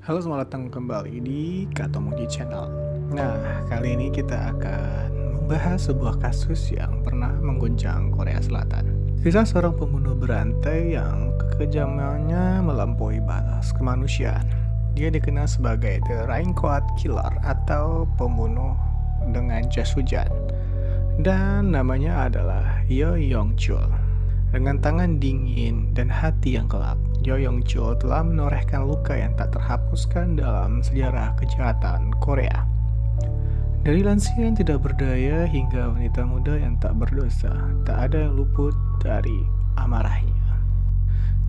Halo, selamat datang kembali di Katomuji Channel. Nah, kali ini kita akan membahas sebuah kasus yang pernah mengguncang Korea Selatan. Kisah seorang pembunuh berantai yang kekejamannya melampaui batas kemanusiaan. Dia dikenal sebagai The Raincoat Killer atau pembunuh dengan jas hujan. Dan namanya adalah Yo Yong Chul. Dengan tangan dingin dan hati yang gelap, Yo Yong Chul telah menorehkan luka yang tak terhapuskan dalam sejarah kejahatan Korea. Dari lansia yang tidak berdaya hingga wanita muda yang tak berdosa, tak ada yang luput dari amarahnya.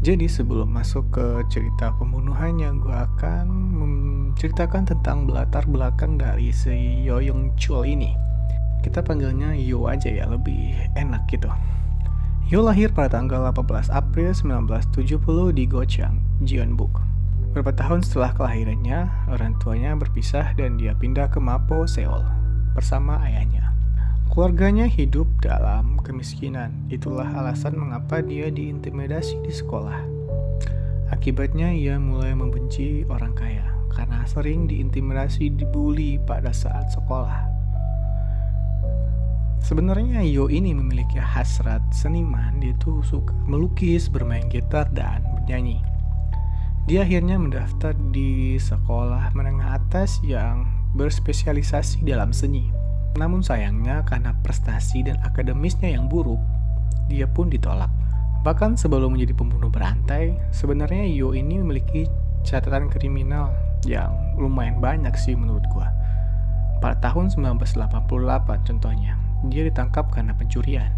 Jadi sebelum masuk ke cerita pembunuhannya, gue akan menceritakan tentang latar belakang dari si Yo Yong Chul ini. Kita panggilnya Yo aja ya, lebih enak gitu. Yo lahir pada tanggal 18 April 1970 di Gochang, Jeonbuk. Beberapa tahun setelah kelahirannya, orang tuanya berpisah dan dia pindah ke Mapo, Seoul, bersama ayahnya. Keluarganya hidup dalam kemiskinan, itulah alasan mengapa dia diintimidasi di sekolah. Akibatnya ia mulai membenci orang kaya, karena sering diintimidasi dibully pada saat sekolah. Sebenarnya Yo ini memiliki hasrat seniman, dia tuh suka melukis, bermain gitar, dan bernyanyi. Dia akhirnya mendaftar di sekolah menengah atas yang berspesialisasi dalam seni. Namun sayangnya karena prestasi dan akademisnya yang buruk, dia pun ditolak. Bahkan sebelum menjadi pembunuh berantai, sebenarnya Yo ini memiliki catatan kriminal yang lumayan banyak sih menurut gua. Pada tahun 1988 contohnya, dia ditangkap karena pencurian.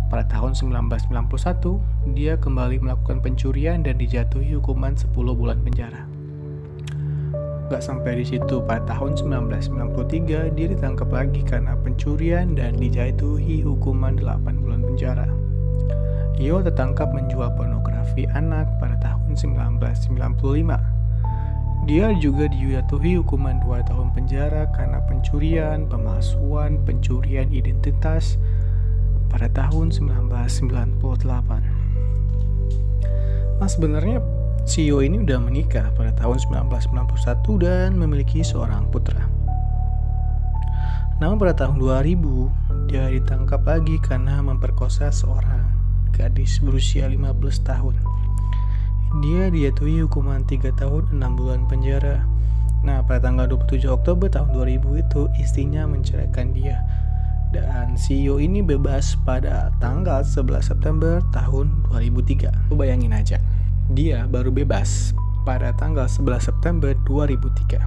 Pada tahun 1991, dia kembali melakukan pencurian dan dijatuhi hukuman 10 bulan penjara. Gak sampai di situ, pada tahun 1993, dia ditangkap lagi karena pencurian dan dijatuhi hukuman 8 bulan penjara. Yo tertangkap menjual pornografi anak pada tahun 1995. Dia juga dijatuhi hukuman 2 tahun penjara karena pencurian, pemalsuan, pencurian identitas pada tahun 1998. Nah, sebenarnya Yo ini udah menikah pada tahun 1991 dan memiliki seorang putra. Namun pada tahun 2000, dia ditangkap lagi karena memperkosa seorang gadis berusia 15 tahun. Dia dijatuhi hukuman 3 tahun 6 bulan penjara. Nah, pada tanggal 27 Oktober tahun 2000 itu istrinya menceraikan dia. Dan si Yo ini bebas pada tanggal 11 September tahun 2003. Lu bayangin aja, dia baru bebas pada tanggal 11 September 2003.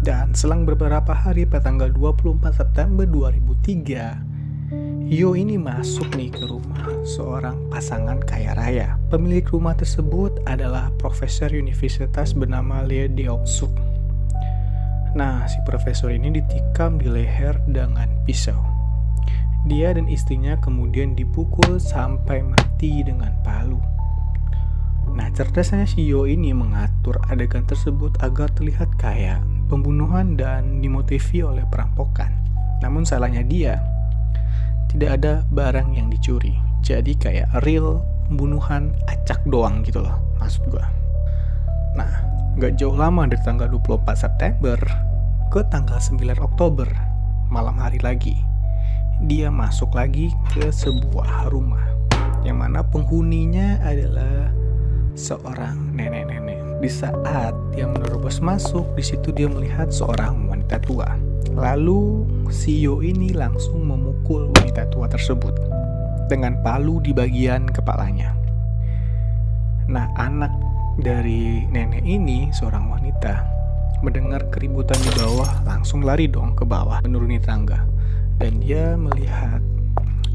Dan selang beberapa hari pada tanggal 24 September 2003, Yo ini masuk nih ke rumah seorang pasangan kaya raya. Pemilik rumah tersebut adalah profesor universitas bernama Lee Deok-suk. Nah, si profesor ini ditikam di leher dengan pisau. Dia dan istrinya kemudian dipukul sampai mati dengan palu. Nah, cerdasnya si Yo ini mengatur adegan tersebut agar terlihat kayak pembunuhan dan dimotivi oleh perampokan. Namun salahnya dia, tidak ada barang yang dicuri. Jadi kayak real pembunuhan acak doang gitu loh, maksud gua. Nah, gak jauh lama dari tanggal 24 September ke tanggal 9 Oktober, malam hari lagi, dia masuk lagi ke sebuah rumah yang mana penghuninya adalah seorang nenek-nenek. Di saat dia menerobos masuk, di situ dia melihat seorang wanita tua. Lalu si Yo ini langsung memukul wanita tua tersebut dengan palu di bagian kepalanya. Nah, anak dari nenek ini, seorang wanita, mendengar keributan di bawah, langsung lari dong ke bawah menuruni tangga. Dan dia melihat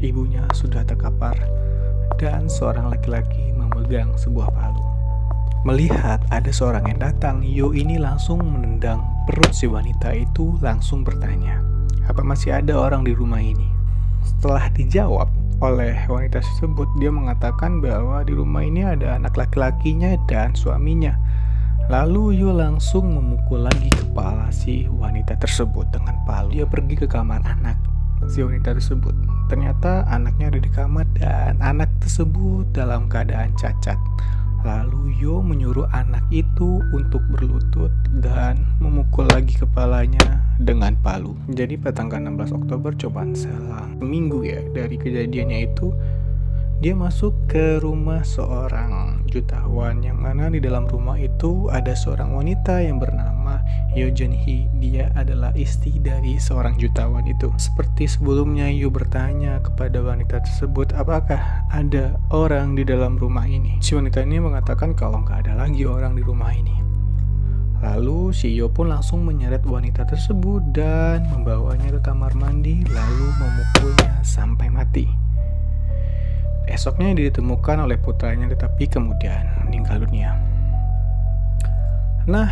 ibunya sudah terkapar dan seorang laki-laki memegang sebuah palu. Melihat ada seorang yang datang, Yo ini langsung menendang perut si wanita itu, langsung bertanya, apa masih ada orang di rumah ini? Setelah dijawab oleh wanita tersebut, dia mengatakan bahwa di rumah ini ada anak laki-lakinya dan suaminya. Lalu Yo langsung memukul lagi kepala si wanita tersebut dengan palu. Dia pergi ke kamar anak si wanita tersebut. Ternyata anaknya ada di kamar dan anak tersebut dalam keadaan cacat. Lalu Yo menyuruh anak itu untuk berlutut dan memukul lagi kepalanya dengan palu. Jadi pada tanggal 16 Oktober cobaan selang minggu ya dari kejadiannya itu, dia masuk ke rumah seorang jutawan yang mana di dalam rumah itu ada seorang wanita yang bernama Yo Jeon-hee. Dia adalah istri dari seorang jutawan itu. Seperti sebelumnya, Yo bertanya kepada wanita tersebut apakah ada orang di dalam rumah ini. Si wanita ini mengatakan kalau nggak ada lagi orang di rumah ini. Lalu si Yo pun langsung menyeret wanita tersebut dan membawanya ke kamar mandi lalu memukulnya sampai mati. Esoknya dia ditemukan oleh putranya tetapi kemudian meninggal dunia. Nah,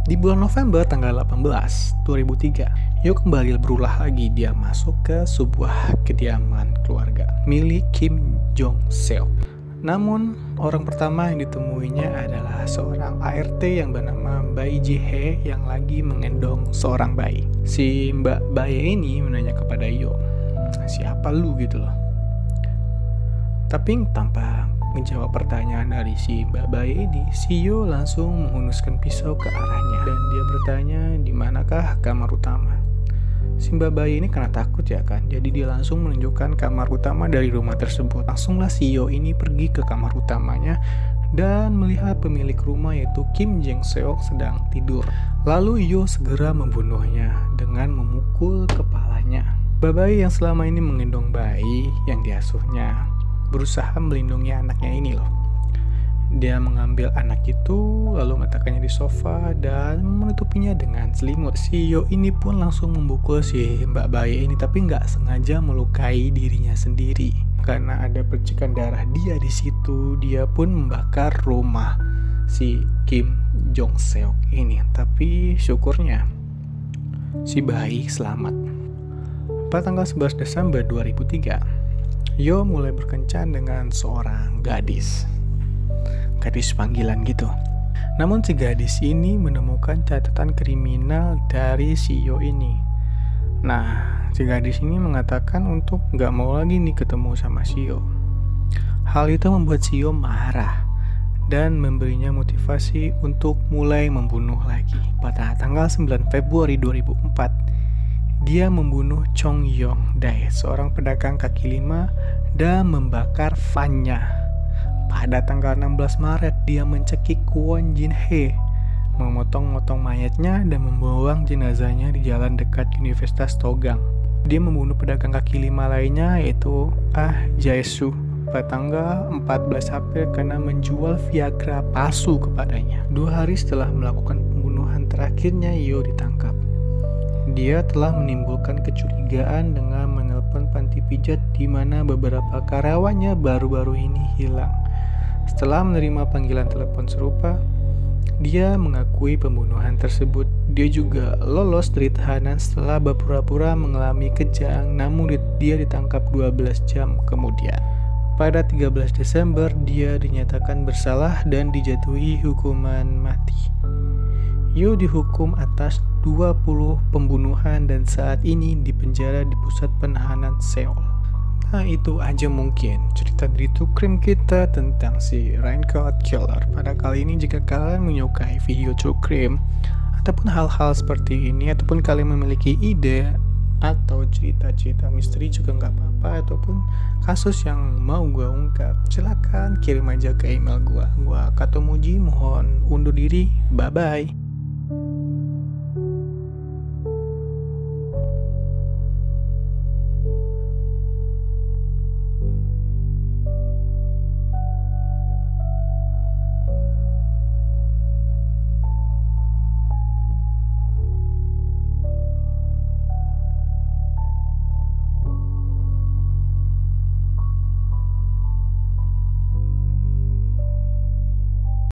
di bulan November tanggal 18, 2003, Yo kembali berulah lagi. Dia masuk ke sebuah kediaman keluarga milik Kim Jong Seok. Namun, orang pertama yang ditemuinya adalah seorang ART yang bernama Bae Ji-hye yang lagi mengendong seorang bayi. Si Mbak Bae ini menanya kepada Yo, "Siapa lu?" gitu loh. Tapi tanpa menjawab pertanyaan dari si Mbak Bae ini, si Yo langsung menghunuskan pisau ke arahnya dan dia bertanya di manakah kamar utama. Si Mbak Bae ini karena takut ya kan, jadi dia langsung menunjukkan kamar utama dari rumah tersebut. Langsunglah si Yo ini pergi ke kamar utamanya dan melihat pemilik rumah yaitu Kim Jong Seok sedang tidur. Lalu Yo segera membunuhnya dengan memukul kepalanya. Mbak Bae yang selama ini menggendong bayi yang diasuhnya berusaha melindungi anaknya ini loh. Dia mengambil anak itu lalu meletakkannya di sofa dan menutupinya dengan selimut. Si Yo ini pun langsung memukul si Mbak Bae ini tapi nggak sengaja melukai dirinya sendiri. Karena ada percikan darah dia di situ, dia pun membakar rumah si Kim Jong Seok ini. Tapi syukurnya si bayi selamat. Pada tanggal 11 Desember 2003, Yo mulai berkencan dengan seorang gadis panggilan gitu. Namun si gadis ini menemukan catatan kriminal dari si Yo ini. Nah, si gadis ini mengatakan untuk gak mau lagi nih ketemu sama si Yo. Hal itu membuat si Yo marah dan memberinya motivasi untuk mulai membunuh lagi. Pada tanggal 9 Februari 2004, dia membunuh Chong Yong Dae, seorang pedagang kaki lima, dan membakar van-nya. Pada tanggal 16 Maret, dia mencekik Kwon Jin Hye, memotong-motong mayatnya dan membuang jenazahnya di jalan dekat Universitas Togang. Dia membunuh pedagang kaki lima lainnya yaitu Ah Jae-soo pada tanggal 14 April karena menjual Viagra palsu kepadanya. 2 hari setelah melakukan pembunuhan terakhirnya, Yo ditangkap. Dia telah menimbulkan kecurigaan dengan menelpon panti pijat di mana beberapa karyawannya baru-baru ini hilang. Setelah menerima panggilan telepon serupa, dia mengakui pembunuhan tersebut. Dia juga lolos dari tahanan setelah berpura-pura mengalami kejang, namun dia ditangkap 12 jam kemudian. Pada 13 Desember, dia dinyatakan bersalah dan dijatuhi hukuman mati. Yo dihukum atas 20 pembunuhan dan saat ini dipenjara di pusat penahanan Seoul. Nah, itu aja mungkin cerita dari True Crime kita tentang si Raincoat Killer. Pada kali ini jika kalian menyukai video True Crime ataupun hal-hal seperti ini, ataupun kalian memiliki ide atau cerita-cerita misteri juga nggak apa-apa, ataupun kasus yang mau gue ungkap, silakan kirim aja ke email gue. Gue Katomuji mohon undur diri, bye bye.